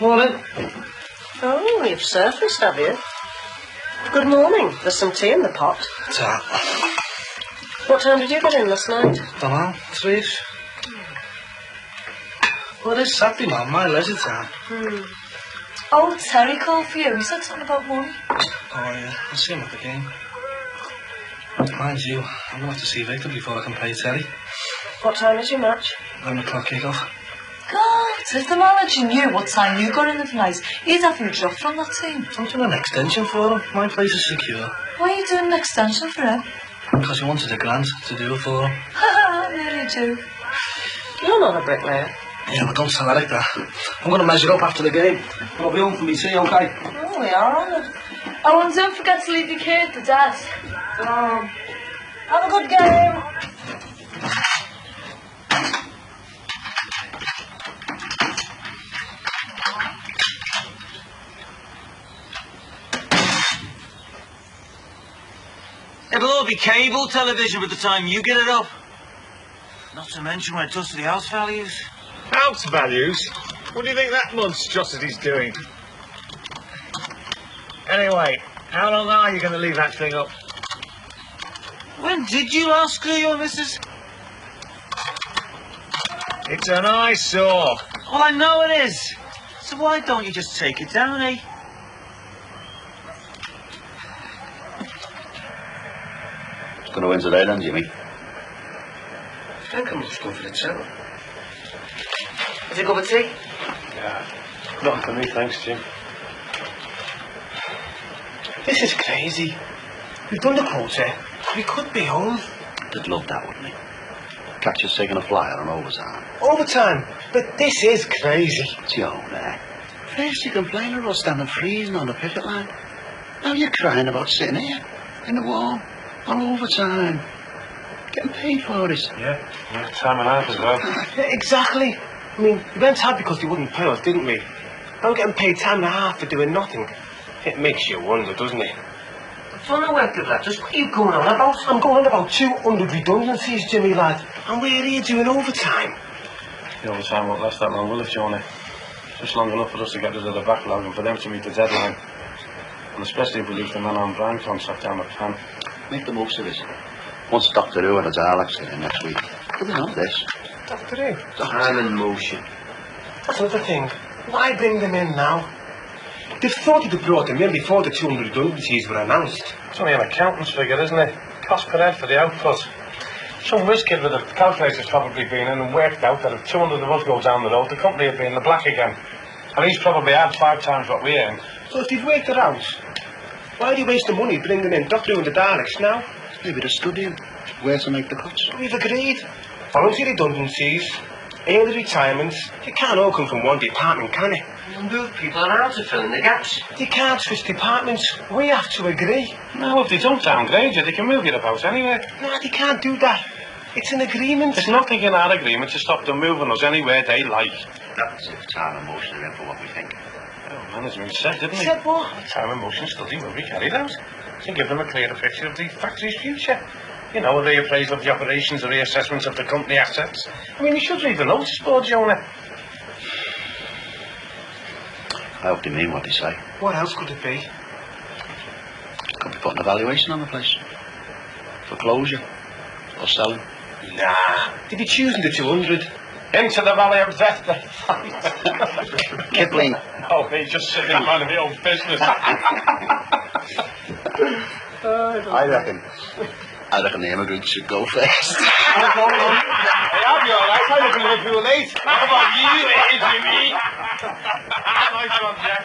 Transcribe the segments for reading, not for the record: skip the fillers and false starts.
Morning. Oh, you've surfaced, have you? Good morning. There's some tea in the pot. Ta. What time did you get in last night? Dunno, 3. Well, it is Saturday, man. My leisure time. Oh, Terry called for you. He said something about money. Oh, yeah. I'll see him at the game. Mind you, I'm going to have to see Victor before I can pay Terry. What time is your match? 11 o'clock kick-off. God, if the manager knew what time you got in the place, he'd have you dropped from that team. I'm doing an extension for him. My place is secure. Why are you doing an extension for him? Because he wanted a grant to do it for him. Haha, really do. You're not a bricklayer. Yeah, but don't tell her like that. I'm going to measure up after the game. I'll be home for me tea, okay? Oh, we are on it. Oh, and don't forget to leave your key at the desk. Have a good game. It'll all be cable television by the time you get it up. Not to mention when it does to the house values. House values? What do you think that monstrosity's doing? Anyway, how long are you going to leave that thing up? When did you last screw your missus? It's an eyesore. Well, I know it is. So why don't you just take it down, eh? It's going to win today then, Jimmy. I think I'm just going for the channel. Is it good with tea? Yeah, nothing for me, thanks, Jim. This is crazy. We've done the quarter. We could be home. They'd love that, wouldn't they? Catch us taking a flyer on overtime. Overtime. But this is crazy. Jonah. First you complain of us standing freezing on the picket line. Now you're crying about sitting here in the warm on overtime. Getting paid for this. Yeah, time and a half as well. Yeah, exactly. I mean, we went out because they wouldn't pay us, didn't we? Now we're getting paid time and a half for doing nothing. It makes you wonder, doesn't it? From the work of that, just what are you going on about? I'm going on about 200 redundancies, Jimmy, lad. And where are you doing overtime? The overtime won't last that long, will it, Jonah? Just long enough for us to get rid of the backlog and for them to meet the deadline. And especially if we lose the man-on brand contract down at the fan. Make the most of it. Once Dr. Who and the Daleks get in next week, do we know this? Dr. Who? Time in motion. That's another thing. Why bring them in now? They thought they'd brought them in before the 200 redundancies were announced. It's only an accountant's figure, isn't it? Cost per head for the output. Some whiz kid with a calculator's probably been in and worked out that if 200 of us go down the road, the company would be in the black again. And he's probably had 5 times what we earn. So if they've worked it out, why are you wasting money bringing in Dr. Who and the Daleks now? Maybe they're studying where to make the cuts. We've agreed. Voluntary redundancies, early retirements, you can't all come from one department, can it? You move people around to fill in the gaps. They can't switch departments. We have to agree. No, if they don't downgrade you, they can move you about anywhere. No, they can't do that. It's an agreement. There's nothing in our agreement to stop them moving us anywhere they like. That's if time and motion are in for what we think. Oh, management said, didn't they? Said what? The time and motion study will be carried out to give them a clearer picture of the factory's future. You know, a reappraisal of the operations, a reassessment of the company assets. I mean, you should read the notice board, Jonah. I hope they mean what they say. What else could it be? Could be putting a valuation on the place. For closure. Or selling. Nah, they'd be choosing the 200. Into the valley of death. Kipling. Oh, he's just sitting in front of the old business. I reckon the immigrants should go first. Hey, I'll be alright. I reckon we're too late. How about you, Jimmy? Nice one, Jack.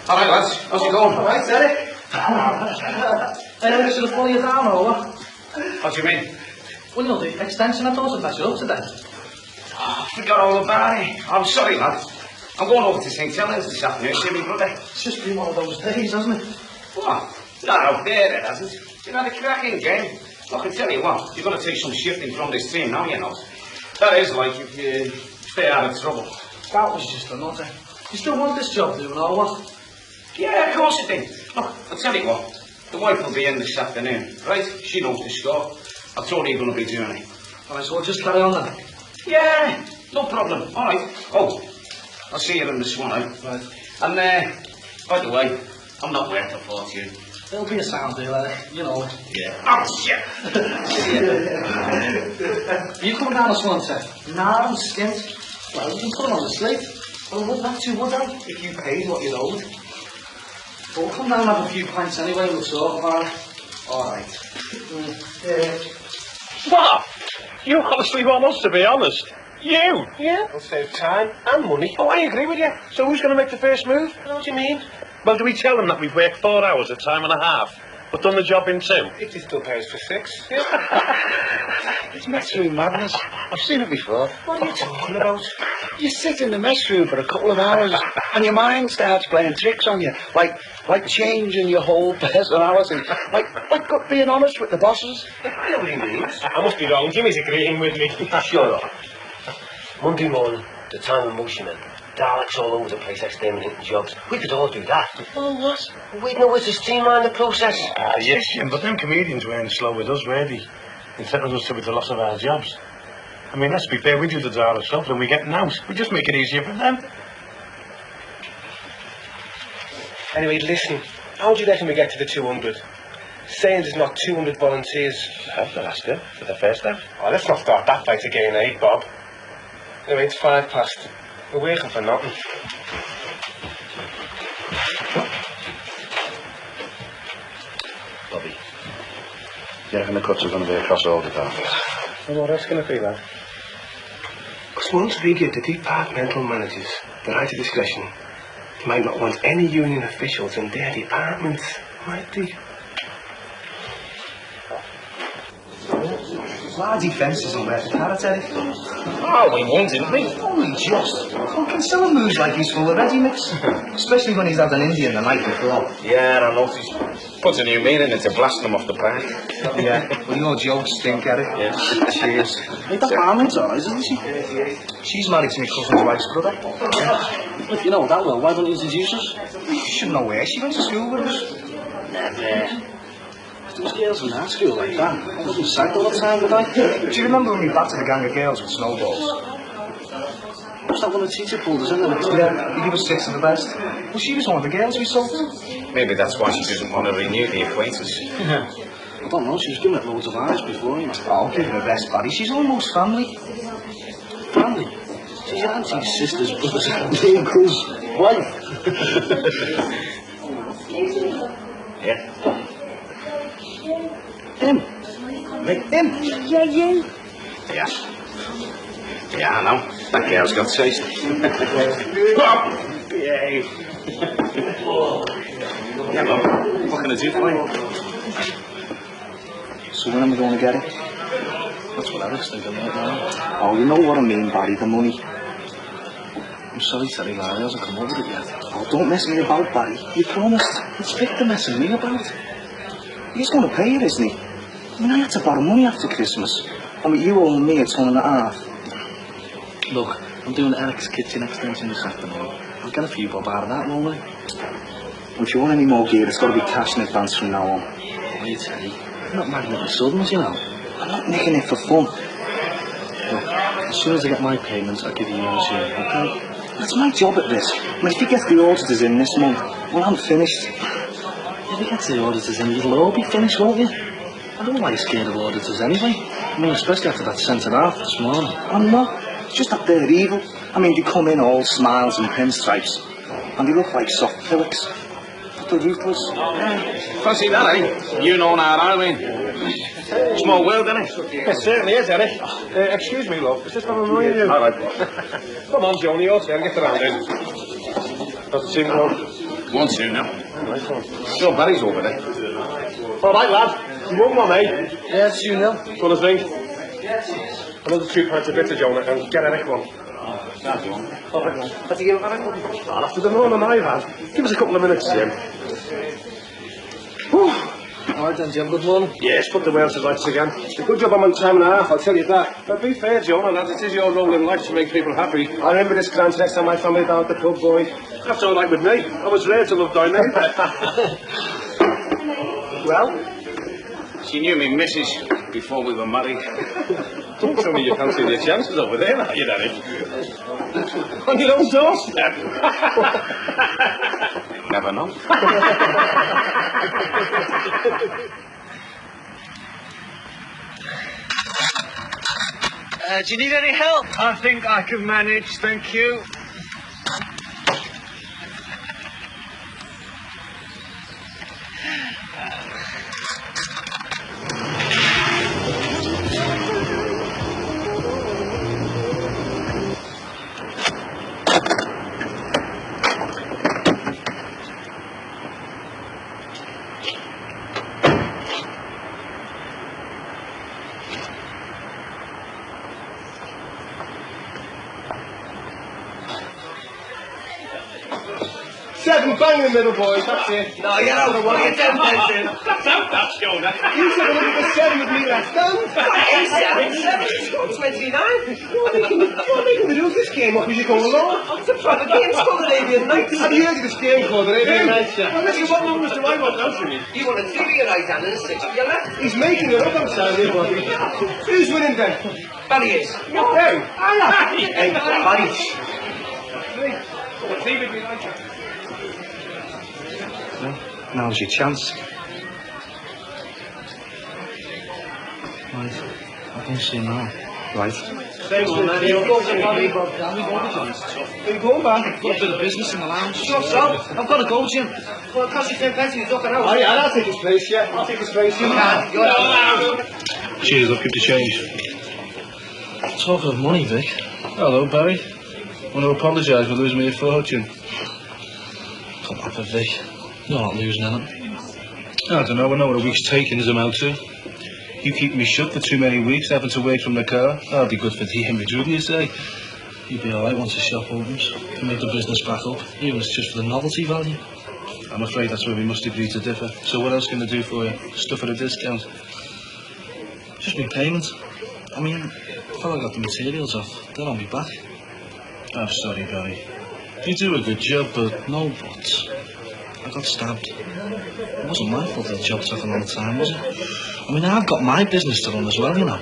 Alright, lads. How's it going? Alright, Derek. I know this is pull you down or what? What do you mean? Well, no, the extension I thought was messed up today. Oh, I forgot all about it. I'm sorry, lad. I'm going over to St. Helens this afternoon to see my brother. It's just been one of those days, hasn't it? What? Not out there, it hasn't. You've had a cracking game. I can tell you what, you're going to take some shifting from this team now, you know. That is like if you stay out of trouble. That was just a nutter. You still want this job doing all what? Yeah, of course I do. Look, I'll tell you what. The wife will be in this afternoon, right? She knows the score. I told her you're going to be doing it. Alright, so we'll just carry on then. Yeah, no problem. All right. Oh, I'll see you in the Swan, right? And, by the way, I'm not worth a fortune. It'll be a sound deal, you know. Yeah. Oh, shit. Are you coming down this one, sir? Nah, I'm skint. Well, you can put him on the slate. Well, I wouldn't have to, would I? If you paid what you owed. But we'll come down and have a few pints anyway, we'll sort about it. Alright. What? You honestly want us to be honest? You? Yeah, it'll save time and money. Oh, I agree with you. So who's going to make the first move? What do you mean? Well, do we tell them that we've worked 4 hours at time and a half, but done the job in 2? If they still pay us for 6. It's mess room madness. I've seen it before. What are you talking about? You sit in the mess room for a couple of hours and your mind starts playing tricks on you, like changing your whole personality, like being honest with the bosses. I know what he means. I must be wrong. Jimmy's agreeing with me. Shut up. Monday morning, the time of motion men. Daleks all over the place exterminating jobs. We could all do that. Oh, what? We'd know it's to streamline the process. Yes, Jim, but them comedians weren't slow with us, were they? In setting us up with the loss of our jobs. I mean, let's be fair, we do the jar ourselves and we get out. We just make it easier for them. Anyway, listen. How do you reckon we get to the 200? Saying there's not 200 volunteers. Yeah, that's good. For the first step. Oh, let's not start that fight again, eh, Bob? Anyway, it's 5 past. We're working for nothing. Bobby, you reckon the cuts are going to be across all the time? And what else can it be, lad? Because once we give the departmental managers the right of discretion, they might not want any union officials in their departments, might they? Lardy fences and red carrot, Eric. Oh, we won, didn't we? Only just. Fucking Silla moves like he's full of ready mix. Especially when he's had an Indian the night before. Yeah, I noticed. Puts a new meaning into blasting them off the park. Yeah, well, your jokes stink, Eric. Yeah. Cheers. Hey, that Barman's alright, isn't she? She's married to my cousin's wife's brother. If you know that well, why don't you introduce us? You should know where she went to school with us. Never. Those girls in our school like that, I wouldn't sacked all the time, would I? Do you remember when we battered a gang of girls with snowballs? Was that one the teacher pulled us in there? Yeah, he gave us 6 of the best. Well, she was one of the girls we sold. Maybe that's why she doesn't want to renew the acquaintance. I don't know, she was giving it loads of eyes before, you know. Oh, give her the best, buddy. She's almost family. Family? She's your auntie's sister's brother's uncle's wife. Yeah. Him. Him. Yeah, you. Yeah. Yeah, I know. That girl's got taste. Yay. Yeah, look. What can I do for you? So when am I going to get it? That's what I was thinking right now. Oh, you know what I mean, Barry, the money. I'm sorry, Terry Larry hasn't come over it yet. Oh, don't mess me about, Barry. You promised. It's Victor messing me about. He's going to pay it, isn't he? I mean, I had to borrow money after Christmas. I mean, you owe me a ton and a half. Look, I'm doing Eric's kitchen extension this afternoon. I'll get a few bob out of that, won't I? If you want any more gear, it's got to be cash in advance from now on. Wait, Terry. I'm not marrying the Suddens, you know. I'm not nicking it for fun. Look, as soon as I get my payments, I'll give you your share, okay? That's my job at this. I mean, if he gets the auditors in this month, well, I'm finished. If he gets the auditors in, you'll all be finished, won't you? I don't like scared of auditors anyway. I mean, especially after that centre half this morning. I'm not. It's just that they're evil. I mean, they come in all smiles and pinstripes. And they look like soft pillocks. But they're ruthless. Fancy that, eh? You know now, I mean. Small world, isn't it? It certainly is, Eric. Excuse me, love. Is this from annoying you? All right. Come on, Joni, your turn. Get around in. That's the team, love. 1-2 now. Nice one. Sure, Barry's over there. All right, lad. You won one, eh? Yeah, it's 2-0. What do you think? Another 2 pints of bitter, Jonah, and get Eric one. That's one. All right, lad. Have you given Eric one? I'll have to do more than I've had. Give us a couple of minutes, Jim. Whew. hard then, Jim. Good morning. Yes, put the whales to rights again. It's a good job I'm on time and a half, I'll tell you that. But be fair, Jonah, lads. It is your role in life to make people happy. I remember this glance next time my family down at the pub, boy. That's all right with me. I was raised to love dining. Well? She knew me missus before we were married. Don't tell me you can't see the chances over there, are you, Danny? On your own doorstep. Never know. Do you need any help? I think I can manage, thank you. Seven, bang in the middle, boys, that's it. No, you're out of one. You're dead, dead. That's out, that's Jonah. You took a look at the seven with me last time. 29. What are making me lose this game up as you go along? It's a private game. It's called Arabian Nights. Have you heard of this game called Arabian Nights? Well, listen, what numbers do I want now, Jimmy? You want a 3 with your right hand and a 6 with your left. He's making it up, I'm sorry, Bobby. Who's winning then? Barry is. Hey, hey, Barry. Now's your chance. Right. I can see now. Right. Same one, man. You're going to Bobby. Are you going back? Got a bit of business in the lounge. Sure, so. I've got to go, Jim. Well, it costs you 10 pence, you're talking out. Oh, yeah, I'll take his place, yeah. I'll take his place. You can. You're out. Cheers, I'll keep the change. Talking of money, Vic. Hello, Barry. Want to apologise for losing me a fortune. Come on, Vic. You're not losing anything. I don't know. I know what a week's takings amount to. You keep me shut for too many weeks, having to wait from the car. That'll be good for the image, wouldn't you say? You'll be alright once the shop opens. You make the business back up, even if it's just for the novelty value. I'm afraid that's where we must agree to differ. So what else can I do for you? Stuff at a discount? Just me payment. I mean, if I got the materials off, then I'll be back. I'm sorry, Barry. You do a good job, but... No buts. I got stabbed. It wasn't my fault that the job took a long time, was it? I mean, I've got my business to run as well, you know.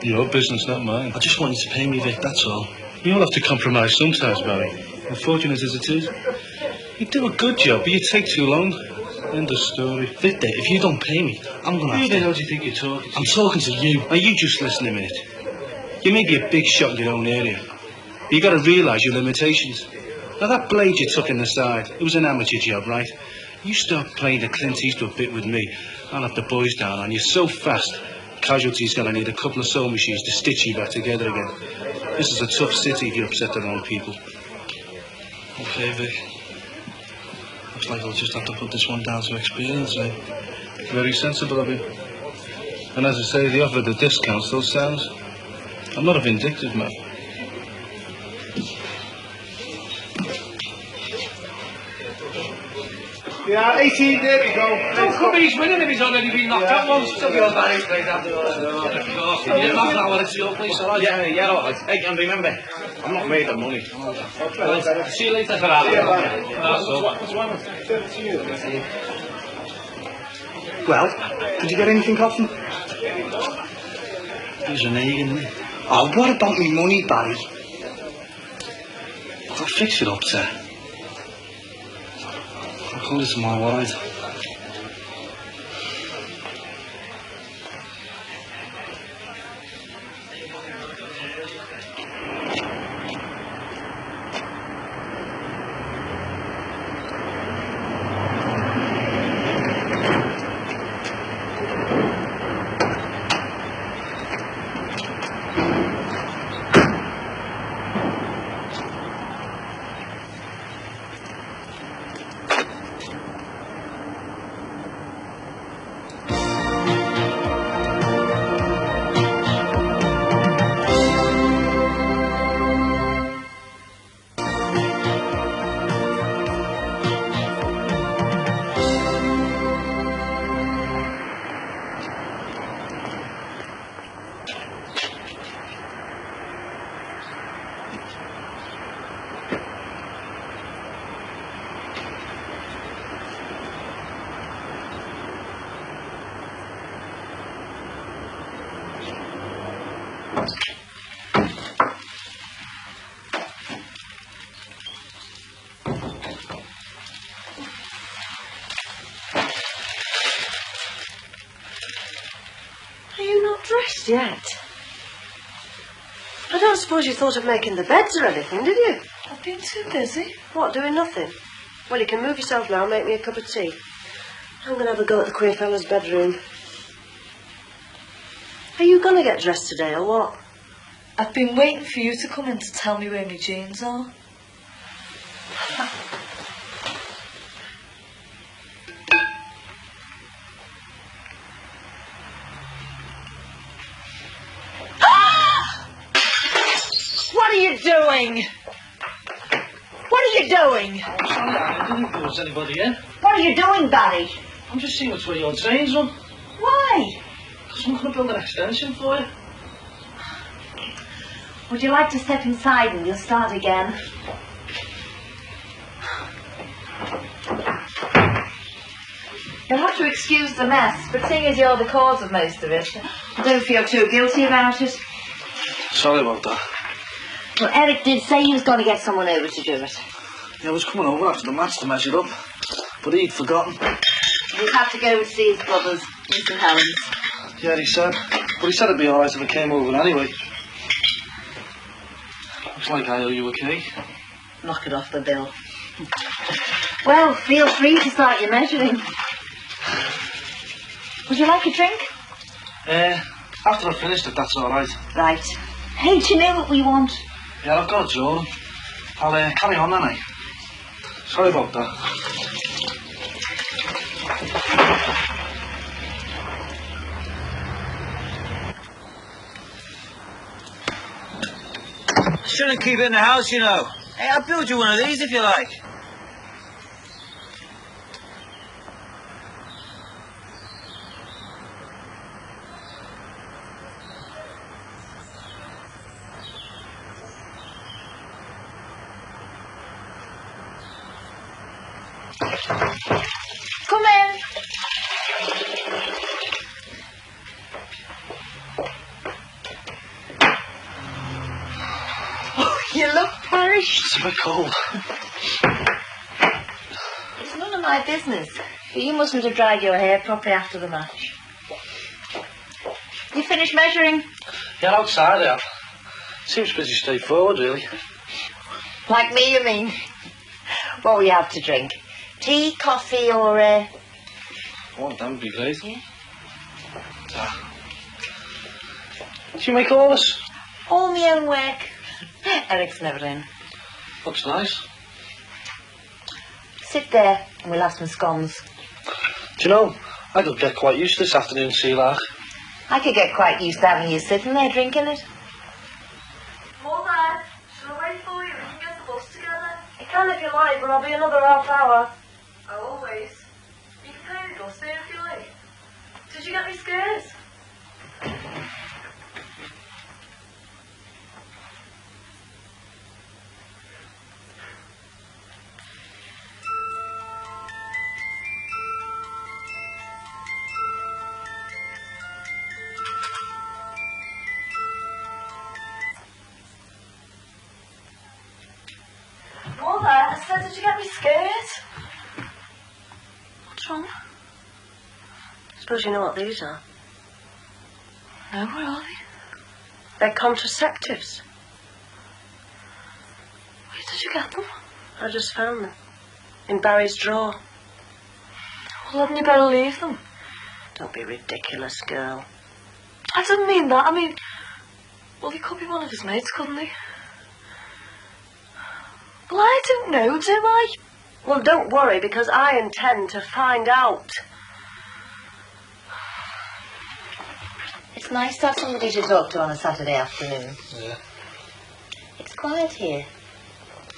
Your business, not mine. I just want you to pay me, Vic, that's all. We all have to compromise sometimes, Barry. Unfortunate as it is. You do a good job, but you take too long. End of story. Vic, if you don't pay me, I'm gonna have Who to... the hell do you think you're talking to? I'm talking to you. Now, you just listen a minute. You may be a big shot in your own area, but you got to realise your limitations. Now, that blade you took in the side, it was an amateur job, right? You start playing the Clint Eastwood bit with me, I'll have the boys down on you so fast, Casualty's going to need a couple of sewing machines to stitch you back together again. This is a tough city if you upset the wrong people. Okay, Vic. Looks like I'll just have to put this one down to experience, eh? Very sensible of you. And as I say, the offer of the discount still sounds. I'm not a vindictive man. Yeah, 18, there we go. How come he's winning if he's already been knocked out once? Took your Barry's place after all. Yeah, that's not what it's your place, alright? Yeah, all right. Hey, and remember, I'm not made of money. See you later. Well, did you get anything off him? He's an egg, isn't he? Oh, what about me money, Barry? I'll fix it up, sir. I'll call you tomorrow, alright? Just yet. I don't suppose you thought of making the beds or anything, did you? I've been too busy. What, doing nothing? Well, you can move yourself now and make me a cup of tea. I'm going to have a go at the queer fellow's bedroom. Are you going to get dressed today or what? I've been waiting for you to come in to tell me where my jeans are. What are you doing? What are you doing? I'm sorry, I didn't think there was anybody in. What are you doing, Barry? I'm just seeing which way your train's run. Why? Because I'm going to build an extension for you. Would you like to step inside and we'll start again? You'll have to excuse the mess, but seeing as you're the cause of most of it, I don't feel too guilty about it. Sorry about that. Well, Eric did say he was going to get someone over to do it. Yeah, I was coming over after the match to measure up, but he'd forgotten. He'll have to go and see his brothers in St Helens. Yeah, he said. But he said it'd be alright if I came over anyway. Looks like I owe you a cake. Knock it off the bill. Well, feel free to start your measuring. Would you like a drink? After I've finished it, that's alright. Right. Hey, do you know what we want? Yeah, I've got a drawing. I'll carry on then, eh? Sorry about that. Shouldn't keep it in the house, you know. Hey, I'll build you one of these if you like. Come in. Oh, you look perished. It's a bit cold. It's none of my business, but you mustn't have dried your hair properly after the match. You finished measuring? Yeah, outside there. Seems pretty straightforward, really. Like me, you mean? What will you have to drink? Tea, coffee, or One of them would be great. Yeah. Did you make all this? all my own work? Eric's never in. Looks nice. Sit there and we'll have some scones. Do you know, I could get quite used to this afternoon, Sheila. I could get quite used to having you sitting there drinking it. Mother, shall I wait for you? We can get the bus together. You can if you like, but I'll be another half hour. Always. You can pay the bus there if you like. Did you get me scares? Mother, I said, did you get me scared? What's wrong? Suppose you know what these are. No, where are they? They're contraceptives. Where did you get them? I just found them. In Barry's drawer. Well, hadn't you better leave them? Don't be ridiculous, girl. I didn't mean that. I mean, well, they could be one of his mates, couldn't they? Well, I don't know, do I? Well, don't worry, because I intend to find out. It's nice to have somebody to talk to on a Saturday afternoon. Yeah. It's quiet here.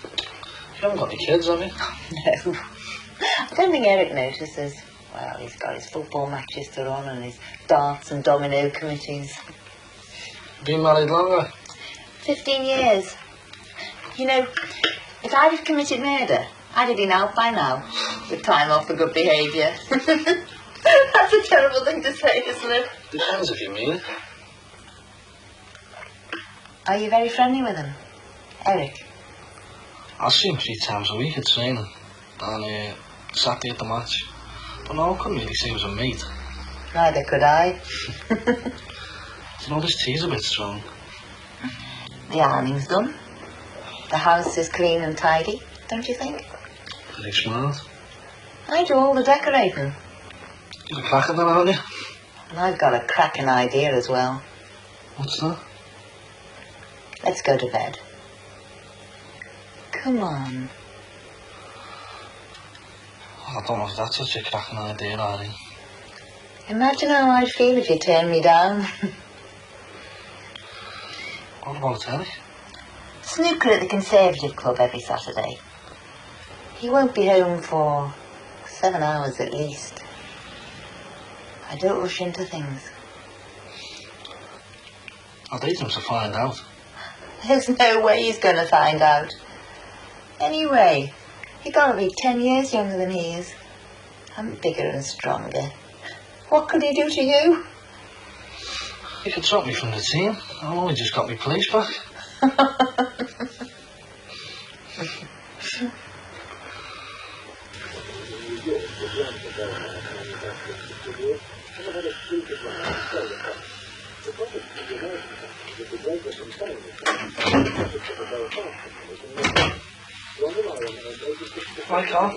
You haven't got any kids, have you? No. I don't think Eric notices. Well, he's got his football matches to run and his darts and domino committees. Been married longer? 15 years. You know, if I'd have committed murder, I'd have been out by now, with time off for good behaviour. That's a terrible thing to say, isn't it? Depends if you mean it. Are you very friendly with him, Eric? I see him 3 times a week at training, and Saturday at the match. But no, I couldn't really say he was a mate. Neither could I. You know, this tea's a bit strong. The ironing's done. The house is clean and tidy, don't you think? Pretty smart. I do all the decorating. You're a cracker then, aren't you? And I've got a cracking idea as well. What's that? Let's go to bed. Come on. I don't know if that's such a cracking idea, Arnie. Imagine how I'd feel if you turned me down. What about telly? Snooker at the Conservative Club every Saturday. He won't be home for 7 hours at least. I don't rush into things. I'd hate him to find out. There's no way he's going to find out. Anyway, he gotta be 10 years younger than he is. I'm bigger and stronger. What could he do to you? He could drop me from the team. I've only just got my place back. My car.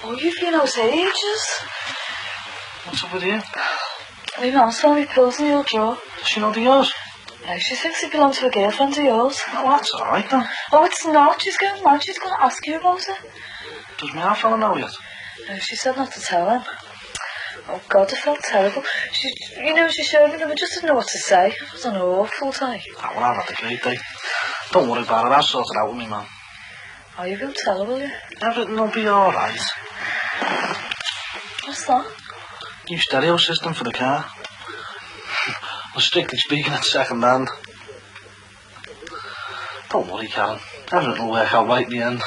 Oh, you've been out here ages. What's up with you? My mum's found me pills in your drawer. Does she know the yours? No, she thinks they belong to a girlfriend of yours. Oh, that's alright then. Oh, it's not. She's going mad. She's going to ask you about it. Does my fella know yet? No, she said not to tell him. Oh, God, I felt terrible. She showed me them. I just didn't know what to say. It was an awful day. Oh, well, I've had a great day. Don't worry about it. I'll sort it out with me, man. Oh, you won't tell her, will you? Everything will be alright. What's that? New stereo system for the car. Well, strictly speaking, it's second hand. Don't worry, Karen. Everything will work out right in the end.